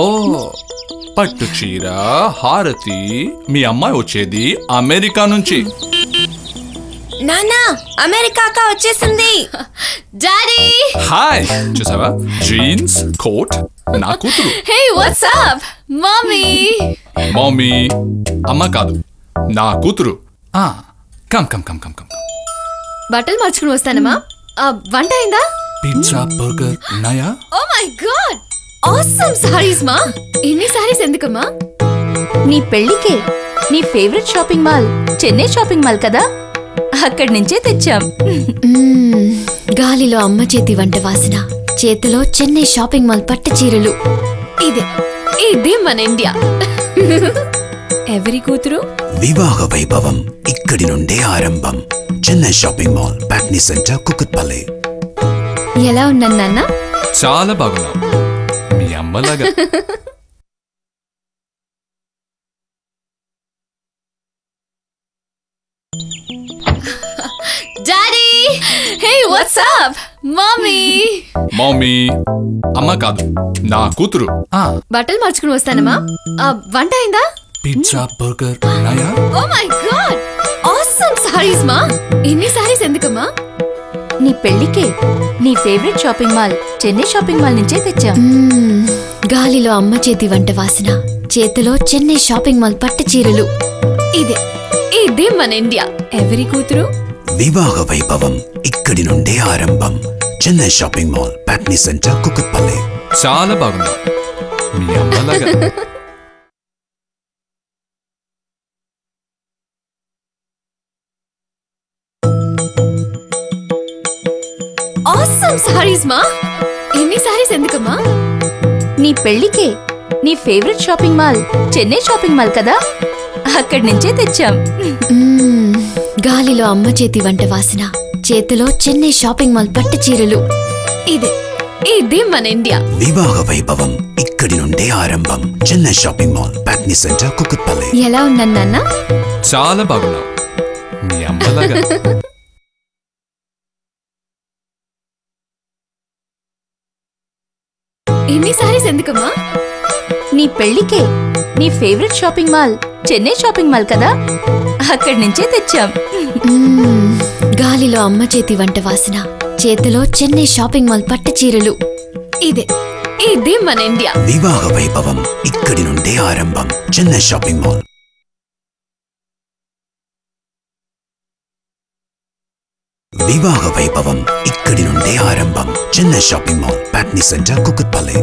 ఓ పట్టు చీర హారతి మీ అమ్మాయి వచ్చేది అమెరికా నుంచి. నానా అమెరికాకా వచ్చేసింది. డాడీ హాయ్, చూసావా జీన్స్ కోట్ నా కూతురు. Hey what's up mummy. Mummy అమ్మ కాదు, నా కూతురు. Come come come come come. బట్టలు మార్చుకుని వస్తానమ్మా. వంట అయిందా? పిజ్జా బర్గర్ ఉన్నాయా? Oh my god awesome saris మా. ఇన్ని సారీస్ ఎందుకమ్మా? నీ పెళ్లికే నీ favourite shopping mall Chennai shopping mall కదా, అక్కడి నుంచే తెచ్చాం. గాలిలో అమ్మ చేతి వంట వాసన, చేతిలో చెన్నై షాపింగ్ మాల్ పట్టు చీరలు. ఇదే మన ఇండియా. ఎవరి కూతురు? వివాహ వైభవం ఇక్కడి నుండే ఆరంభం. Chennai shopping mall, Patny centre, Kukatpally. ఎలా ఉన్నాను నాన్న? చాలా బాగున్నావు, మీ అమ్మలాగా. Daddy hey what's up mummy. Mummy అమ్మ కాదు, నా కూతురు. బట్టలు మార్చుకుని వస్తానమ్మా. వంట అయిందా? పిజ్జా బర్గర్ ఉన్నాయా? Oh my god awesome saris మా. ఇన్ని సారీస్ ఎందుకమ్మా? నీ పెళ్లికే నీ favourite shopping mall Chennai shopping mall నుంచే తెచ్చాం. గాలిలో అమ్మ చేతి వంట వాసన, చేతిలో చెన్నై షాపింగ్ మాల్ పట్టు చీరలు. ఇదే మన ఇండియా. ఎవరి కూతురు? వివాహ వైభవం ఇక్కడి నుండే ఆరంభం. Chennai shopping mall, Patny centre, Kukatpally. చాలా బాగున్నావు, మీ అమ్మలాగా. ఆసమ్ సారీస్ మా. ఇన్ని సారీస్ ఎందుకమ్మా? నీ పెళ్లికే నీ favourite shopping mall Chennai shopping mall కదా, అక్కడి నుంచే తెచ్చాం. గాలిలో అమ్మ చేతి వంట వాసన, చేతిలో చెన్నై షాపింగ్ మాల్ పట్టు చీరలు. ఇదే మన ఇండియా. వివాహ వైభవం ఇక్కడి నుండే ఆరంభం. Chennai shopping mall, Patny centre, Kukatpally. ఎలా ఉన్నాను నాన్న? చాలా బాగున్నావు, మీ అమ్మలాగా. ఇన్ని సారీస్ ఎందుకమ్మా? నీ పెళ్లికే నీ favourite shopping mall Chennai shopping mall కదా, అక్కడి నుంచే తెచ్చాం. గాలిలో అమ్మ చేతి వంట వాసన, చేతిలో చెన్నై షాపింగ్ మాల్ పట్టు చీరలు. ఇదే మన ఇండియా. వివాహ వైభవం ఇక్కడి నుండే ఆరంభం. Chennai shopping mall. వివాహ వైభవం ఇక్కడి నుండే ఆరంభం. Chennai shopping mall, Patny centre, Kukatpally.